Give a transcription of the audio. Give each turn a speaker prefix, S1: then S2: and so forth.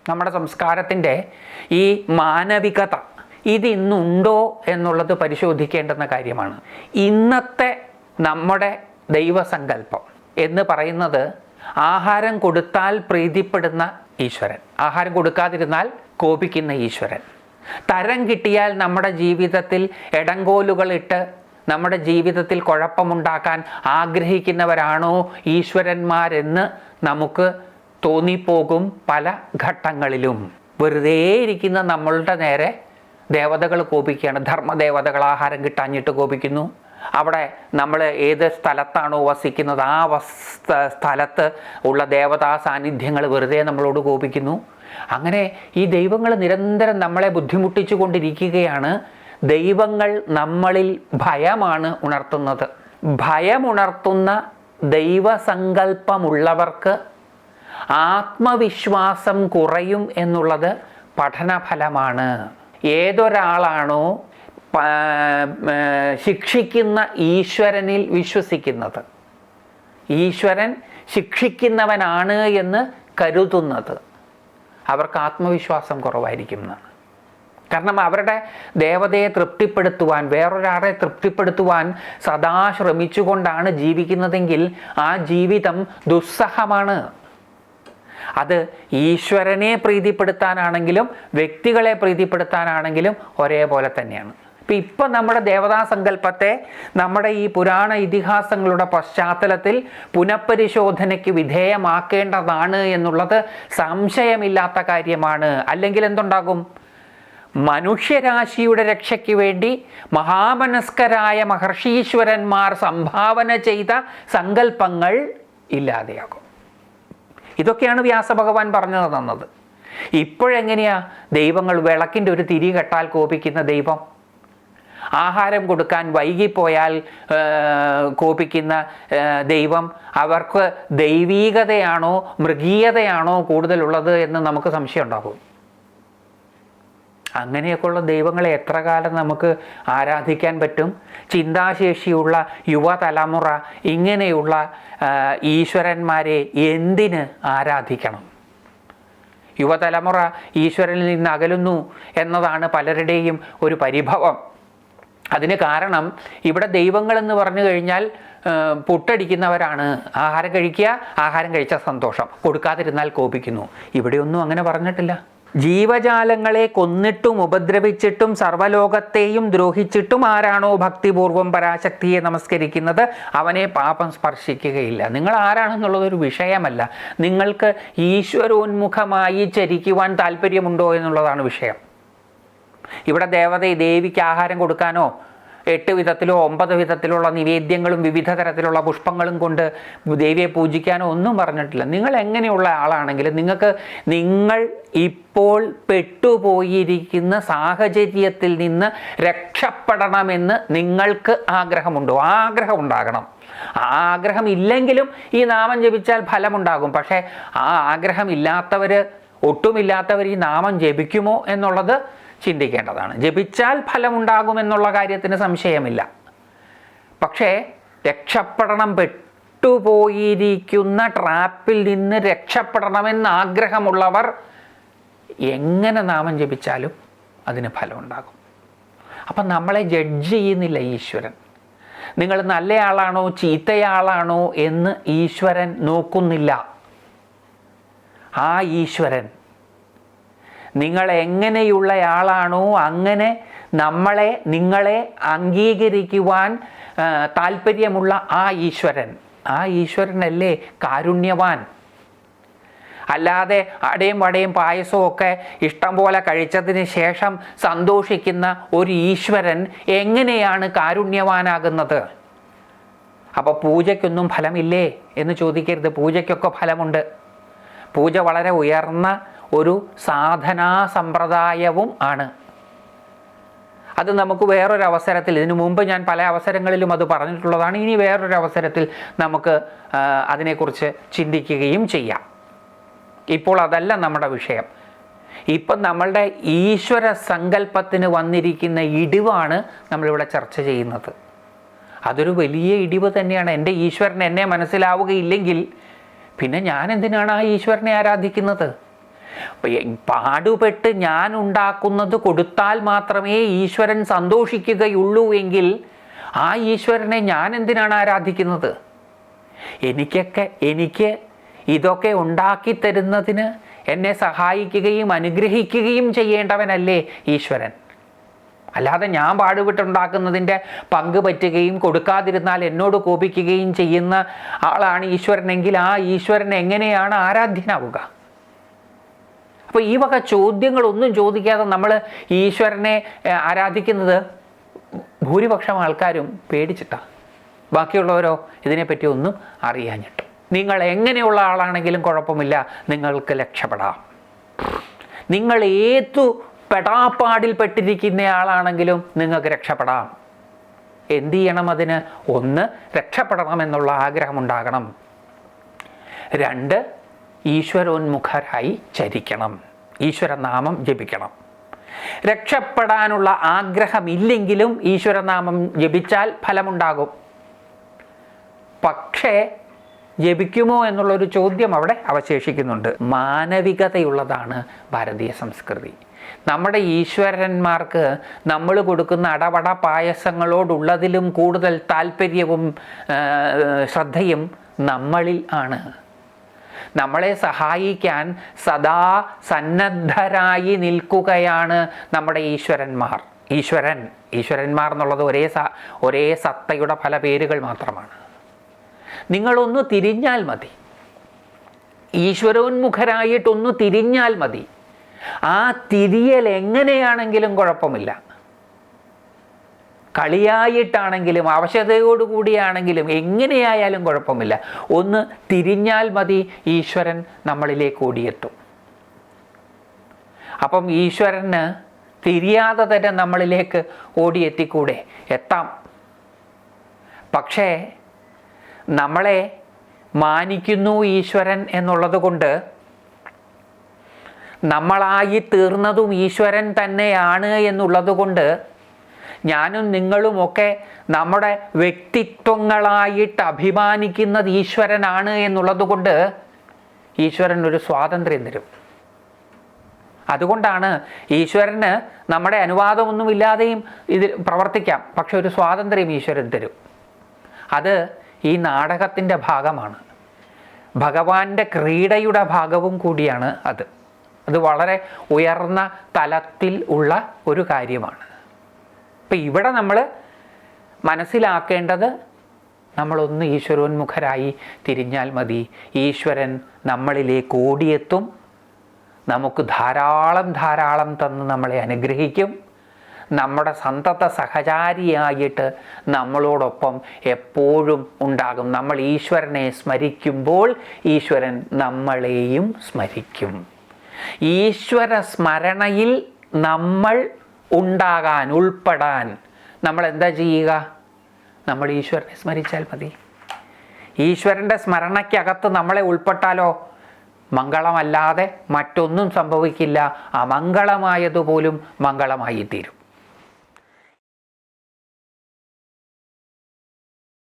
S1: നമ്മുടെ സംസ്കാരത്തിൻ്റെ ഈ മാനവികത ഇതിന്നുണ്ടോ എന്നുള്ളത് പരിശോധിക്കേണ്ടുന്ന കാര്യമാണ്. ഇന്നത്തെ നമ്മുടെ ദൈവസങ്കല്പം എന്ന് പറയുന്നത് ആഹാരം കൊടുത്താൽ പ്രീതിപ്പെടുന്ന ഈശ്വരൻ, ആഹാരം കൊടുക്കാതിരുന്നാൽ കോപിക്കുന്ന ഈശ്വരൻ, തരം കിട്ടിയാൽ നമ്മുടെ ജീവിതത്തിൽ ഇടങ്കോലുകളിട്ട് നമ്മുടെ ജീവിതത്തിൽ കുഴപ്പമുണ്ടാക്കാൻ ആഗ്രഹിക്കുന്നവരാണോ ഈശ്വരന്മാരെന്ന് നമുക്ക് തോന്നിപ്പോകും. പല ഘട്ടങ്ങളിലും വെറുതെ ഇരിക്കുന്ന നമ്മളുടെ നേരെ ദേവതകൾ കോപിക്കുകയാണ്. ധർമ്മദേവതകൾ ആഹാരം കിട്ടാഞ്ഞിട്ട് കോപിക്കുന്നു. അവിടെ നമ്മൾ ഏത് സ്ഥലത്താണോ വസിക്കുന്നത് ആ സ്ഥലത്ത് ഉള്ള ദേവതാ സാന്നിധ്യങ്ങൾ വെറുതെ നമ്മളോട് കോപിക്കുന്നു. അങ്ങനെ ഈ ദൈവങ്ങൾ നിരന്തരം നമ്മളെ ബുദ്ധിമുട്ടിച്ചു കൊണ്ടിരിക്കുകയാണ്. ദൈവങ്ങൾ നമ്മളിൽ ഭയമാണ് ഉണർത്തുന്നത്. ഭയമുണർത്തുന്ന ദൈവസങ്കല്പമുള്ളവർക്ക് ആത്മവിശ്വാസം കുറയും എന്നുള്ളത് പഠനഫലമാണ്. ഏതൊരാളാണോ ശിക്ഷിക്കുന്ന ഈശ്വരനിൽ വിശ്വസിക്കുന്നത്, ഈശ്വരൻ ശിക്ഷിക്കുന്നവനാണ് എന്ന് കരുതുന്നത്, അവർക്ക് ആത്മവിശ്വാസം കുറവായിരിക്കും എന്നാണ്. കാരണം അവരുടെ ദേവതയെ തൃപ്തിപ്പെടുത്തുവാൻ, വേറൊരാളെ തൃപ്തിപ്പെടുത്തുവാൻ സദാ ശ്രമിച്ചുകൊണ്ടാണ് ജീവിക്കുന്നതെങ്കിൽ ആ ജീവിതം ദുസ്സഹമാണ്. അത് ഈശ്വരനെ പ്രീതിപ്പെടുത്താനാണെങ്കിലും വ്യക്തികളെ പ്രീതിപ്പെടുത്താനാണെങ്കിലും ഒരേപോലെ തന്നെയാണ്. ഇപ്പം നമ്മുടെ ദേവതാ സങ്കല്പത്തെ നമ്മുടെ ഈ പുരാണ ഇതിഹാസങ്ങളുടെ പശ്ചാത്തലത്തിൽ പുനഃപരിശോധനയ്ക്ക് വിധേയമാക്കേണ്ടതാണ് എന്നുള്ളത് സംശയമില്ലാത്ത കാര്യമാണ്. അല്ലെങ്കിൽ എന്തുണ്ടാകും? മനുഷ്യരാശിയുടെ രക്ഷയ്ക്ക് വേണ്ടി മഹാമനസ്കരായ മഹർഷീശ്വരന്മാർ സംഭാവന ചെയ്ത സങ്കല്പങ്ങൾ ഇല്ലാതെയാകും. ഇതൊക്കെയാണ് വ്യാസഭഗവാൻ പറഞ്ഞു തന്നത്. ഇപ്പോഴെങ്ങനെയാ ദൈവങ്ങൾ വിളക്കിൻ്റെ ഒരു തിരി കെട്ടാൽ കോപിക്കുന്ന ദൈവം, ആഹാരം കൊടുക്കാൻ വൈകിപ്പോയാൽ കോപിക്കുന്ന ദൈവം, അവർക്ക് ദൈവീകതയാണോ മൃഗീയതയാണോ കൂടുതലുള്ളത് എന്ന് നമുക്ക് സംശയം ഉണ്ടാകും. അങ്ങനെയൊക്കെയുള്ള ദൈവങ്ങളെ എത്ര കാലം നമുക്ക് ആരാധിക്കാൻ പറ്റും? ചിന്താശേഷിയുള്ള യുവതലമുറ ഇങ്ങനെയുള്ള ഈശ്വരന്മാരെ എന്തിന് ആരാധിക്കണം? യുവതലമുറ ഈശ്വരനിൽ നിന്ന് അകലുന്നു എന്നതാണ് പലരുടെയും ഒരു പരിഭവം. അതിന് കാരണം ഇവിടെ ദൈവങ്ങളെന്ന് പറഞ്ഞു കഴിഞ്ഞാൽ പുട്ടടിക്കുന്നവരാണ്. ആഹാരം കഴിക്കുക, ആഹാരം കഴിച്ചാൽ സന്തോഷം, കൊടുക്കാതിരുന്നാൽ കോപിക്കുന്നു. ഇവിടെയൊന്നും അങ്ങനെ പറഞ്ഞിട്ടില്ല. ജീവജാലങ്ങളെ കൊന്നിട്ടും ഉപദ്രവിച്ചിട്ടും സർവ്വലോകത്തെയും ദ്രോഹിച്ചിട്ടും ആരാണോ ഭക്തിപൂർവം പരാശക്തിയെ നമസ്കരിക്കുന്നത് അവനെ പാപം സ്പർശിക്കുകയില്ല. നിങ്ങൾ ആരാണെന്നുള്ളതൊരു വിഷയമല്ല. നിങ്ങൾക്ക് ഈശ്വരോന്മുഖമായി ചരിക്കുവാൻ താല്പര്യമുണ്ടോ എന്നുള്ളതാണ് വിഷയം. ഇവിടെ ദേവിക്ക് ആഹാരം കൊടുക്കാനോ 8 വിധത്തിലോ 9 വിധത്തിലുള്ള നിവേദ്യങ്ങളും വിവിധ തരത്തിലുള്ള പുഷ്പങ്ങളും കൊണ്ട് ദേവിയെ പൂജിക്കാനോ ഒന്നും പറഞ്ഞിട്ടില്ല. നിങ്ങൾ എങ്ങനെയുള്ള ആളാണെങ്കിലും നിങ്ങൾ ഇപ്പോൾ പെട്ടുപോയിരിക്കുന്ന സാഹചര്യത്തിൽ നിന്ന് രക്ഷപ്പെടണമെന്ന് നിങ്ങൾക്ക് ആഗ്രഹമുണ്ടോ? ആഗ്രഹം ഉണ്ടാകണം. ആഗ്രഹം ഇല്ലെങ്കിലും ഈ നാമം ജപിച്ചാൽ ഫലമുണ്ടാകും. പക്ഷേ ആ ആഗ്രഹമില്ലാത്തവർ, ഒട്ടുമില്ലാത്തവർ ഈ നാമം ജപിക്കുമോ എന്നുള്ളത് ചിന്തിക്കേണ്ടതാണ്. ജപിച്ചാൽ ഫലമുണ്ടാകുമെന്നുള്ള കാര്യത്തിന് സംശയമില്ല. പക്ഷേ രക്ഷപ്പെടണം, പെട്ടുപോയിരിക്കുന്ന ട്രാപ്പിൽ നിന്ന് രക്ഷപ്പെടണമെന്ന് ആഗ്രഹമുള്ളവർ എങ്ങനെ നാമം ജപിച്ചാലും അതിന് ഫലമുണ്ടാകും. അപ്പം നമ്മളെ ജഡ്ജ് ചെയ്യുന്നില്ല ഈശ്വരൻ. നിങ്ങൾ നല്ലയാളാണോ ചീത്തയാളാണോ എന്ന് ഈശ്വരൻ നോക്കുന്നില്ല. ആ ഈശ്വരൻ നിങ്ങൾ എങ്ങനെയുള്ളയാളാണോ അങ്ങനെ നിങ്ങളെ അംഗീകരിക്കുവാൻ താല്പര്യമുള്ള ആ ഈശ്വരനല്ലേ കാരുണ്യവാൻ. അല്ലാതെ അടയും വടയും പായസവും ഒക്കെ ഇഷ്ടം പോലെ കഴിച്ചതിന് ശേഷം സന്തോഷിക്കുന്ന ഒരു ഈശ്വരൻ എങ്ങനെയാണ് കാരുണ്യവാനാകുന്നത്? അപ്പോൾ പൂജയ്ക്കൊന്നും ഫലമില്ലേ എന്ന് ചോദിക്കരുത്. പൂജയ്ക്കൊക്കെ ഫലമുണ്ട്. പൂജ വളരെ ഉയർന്ന ഒരു സാധനാ സമ്പ്രദായവും ആണ്. അത് നമുക്ക് വേറൊരവസരത്തിൽ, ഇതിനു മുമ്പ് ഞാൻ പല അവസരങ്ങളിലും അത് പറഞ്ഞിട്ടുള്ളതാണ്. ഇനി വേറൊരവസരത്തിൽ നമുക്ക് അതിനെക്കുറിച്ച് ചിന്തിക്കുകയും ചെയ്യാം. ഇപ്പോൾ അതല്ല നമ്മുടെ വിഷയം. ഇപ്പം നമ്മളുടെ ഈശ്വര സങ്കല്പത്തിന് വന്നിരിക്കുന്ന ഇടിവാണ് നമ്മളിവിടെ ചർച്ച ചെയ്യുന്നത്. അതൊരു വലിയ ഇടിവ് തന്നെയാണ്. എൻ്റെ ഈശ്വരൻ എന്നെ മനസ്സിലാവുകയില്ലെങ്കിൽ പിന്നെ ഞാൻ എന്തിനാണ് ആ ഈശ്വരനെ ആരാധിക്കുന്നത്? പാടുപെട്ട് ഞാൻ ഉണ്ടാക്കുന്നത് കൊടുത്താൽ മാത്രമേ ഈശ്വരൻ സന്തോഷിക്കുകയുള്ളൂ എങ്കിൽ ആ ഈശ്വരനെ ഞാൻ എന്തിനാണ് ആരാധിക്കുന്നത്? എനിക്ക് ഇതൊക്കെ ഉണ്ടാക്കി തരുന്നതിന് എന്നെ സഹായിക്കുകയും അനുഗ്രഹിക്കുകയും ചെയ്യേണ്ടവനല്ലേ ഈശ്വരൻ? അല്ലാതെ ഞാൻ പാടുപെട്ടുണ്ടാക്കുന്നതിൻ്റെ പങ്ക് പറ്റുകയും കൊടുക്കാതിരുന്നാൽ എന്നോട് കോപിക്കുകയും ചെയ്യുന്ന ആളാണ് ഈശ്വരനെങ്കിൽ ആ ഈശ്വരൻ എങ്ങനെയാണ് ആരാധ്യനാവുക? അപ്പോൾ ഈ വക ചോദ്യങ്ങളൊന്നും ചോദിക്കാതെ നമ്മൾ ഈശ്വരനെ ആരാധിക്കുന്നത് ഭൂരിപക്ഷം ആൾക്കാരും പേടിച്ചിട്ടാണ്. ബാക്കിയുള്ളവരോ ഇതിനെപ്പറ്റി ഒന്നും അറിയാഞ്ഞിട്ട്. നിങ്ങൾ എങ്ങനെയുള്ള ആളാണെങ്കിലും കുഴപ്പമില്ല, നിങ്ങൾക്ക് രക്ഷപ്പെടാം. നിങ്ങൾ ഏതു പെടാപ്പാടിൽപ്പെട്ടിരിക്കുന്ന ആളാണെങ്കിലും നിങ്ങൾക്ക് രക്ഷപ്പെടാം. എന്തു ചെയ്യണം? അതിന് ഒന്ന്, രക്ഷപ്പെടണമെന്നുള്ള ആഗ്രഹമുണ്ടാകണം. രണ്ട്, ഈശ്വരോന്മുഖരായി ചരിക്കണം, ഈശ്വരനാമം ജപിക്കണം. രക്ഷപ്പെടാനുള്ള ആഗ്രഹമില്ലെങ്കിലും ഈശ്വരനാമം ജപിച്ചാൽ ഫലമുണ്ടാകും. പക്ഷേ ജപിക്കുമോ എന്നുള്ളൊരു ചോദ്യം അവിടെ അവശേഷിക്കുന്നുണ്ട്. മാനവികതയുള്ളതാണ് ഭാരതീയ സംസ്കൃതി. നമ്മുടെ ഈശ്വരന്മാർക്ക് നമ്മൾ കൊടുക്കുന്ന അടവട പായസങ്ങളോടുള്ളതിലും കൂടുതൽ താല്പര്യവും ശ്രദ്ധയും നമ്മളിൽ ആണ്. നമ്മളെ സഹായിക്കാൻ സദാ സന്നദ്ധരായി നിൽക്കുകയാണ് നമ്മുടെ ഈശ്വരന്മാർ. ഈശ്വരന്മാർ എന്നുള്ളത് ഒരേ സത്തയുടെ പല പേരുകൾ മാത്രമാണ്. നിങ്ങളൊന്ന് തിരിഞ്ഞാൽ മതി, ഈശ്വരോന്മുഖരായിട്ടൊന്ന് തിരിഞ്ഞാൽ മതി. ആ തിരിയൽ എങ്ങനെയാണെങ്കിലും കുഴപ്പമില്ല, കളിയായിട്ടാണെങ്കിലും അവശതയോടുകൂടിയാണെങ്കിലും എങ്ങനെയായാലും കുഴപ്പമില്ല. ഒന്ന് തിരിഞ്ഞാൽ മതി, ഈശ്വരൻ നമ്മളിലേക്ക് ഓടിയെത്തും. അപ്പം ഈശ്വരന് തിരിയാതെ തന്നെ നമ്മളിലേക്ക് ഓടിയെത്തിക്കൂടെ? എത്താം. പക്ഷേ നമ്മളെ മാനിക്കുന്നു ഈശ്വരൻ എന്നുള്ളത് കൊണ്ട് നമ്മളായി തീർന്നതും ഈശ്വരൻ തന്നെയാണ് എന്നുള്ളത് കൊണ്ട് ഞാനും നിങ്ങളുമൊക്കെ നമ്മുടെ വ്യക്തിത്വങ്ങളായിട്ട് അഭിമാനിക്കുന്നത് ഈശ്വരനാണ് എന്നുള്ളത് കൊണ്ട് ഈശ്വരൻ ഒരു സ്വാതന്ത്ര്യം തരും. അതുകൊണ്ടാണ് ഈശ്വരന് നമ്മുടെ അനുവാദമൊന്നുമില്ലാതെയും ഇതിൽ പ്രവർത്തിക്കാം, പക്ഷെ ഒരു സ്വാതന്ത്ര്യം ഈശ്വരൻ തരും. അത് ഈ നാടകത്തിൻ്റെ ഭാഗമാണ്, ഭഗവാന്റെ ക്രീഡയുടെ ഭാഗവും കൂടിയാണ് അത്. വളരെ ഉയർന്ന തലത്തിൽ ഉള്ള ഒരു കാര്യമാണ്. ഇപ്പം ഇവിടെ നമ്മൾ മനസ്സിലാക്കേണ്ടത്, നമ്മളൊന്ന് ഈശ്വരോന്മുഖരായി തിരിഞ്ഞാൽ മതി, ഈശ്വരൻ നമ്മളിലേക്ക് ഓടിയെത്തും, നമുക്ക് ധാരാളം തന്ന് നമ്മളെ അനുഗ്രഹിക്കും, നമ്മുടെ സന്തത സഹചാരിയായിട്ട് നമ്മളോടൊപ്പം എപ്പോഴും ഉണ്ടാകും. നമ്മൾ ഈശ്വരനെ സ്മരിക്കുമ്പോൾ ഈശ്വരൻ നമ്മളെയും സ്മരിക്കും. ഈശ്വര സ്മരണയിൽ നമ്മൾ ഉൾപ്പെടാൻ നമ്മൾ എന്താ ചെയ്യുക? നമ്മൾ ഈശ്വരനെ സ്മരിച്ചാൽ മതി. ഈശ്വരൻ്റെ സ്മരണയ്ക്കകത്ത് നമ്മളെ ഉൾപ്പെട്ടാലോ മംഗളമല്ലാതെ മറ്റൊന്നും സംഭവിക്കില്ല. അമംഗളമായതുപോലും മംഗളമായി തീരും.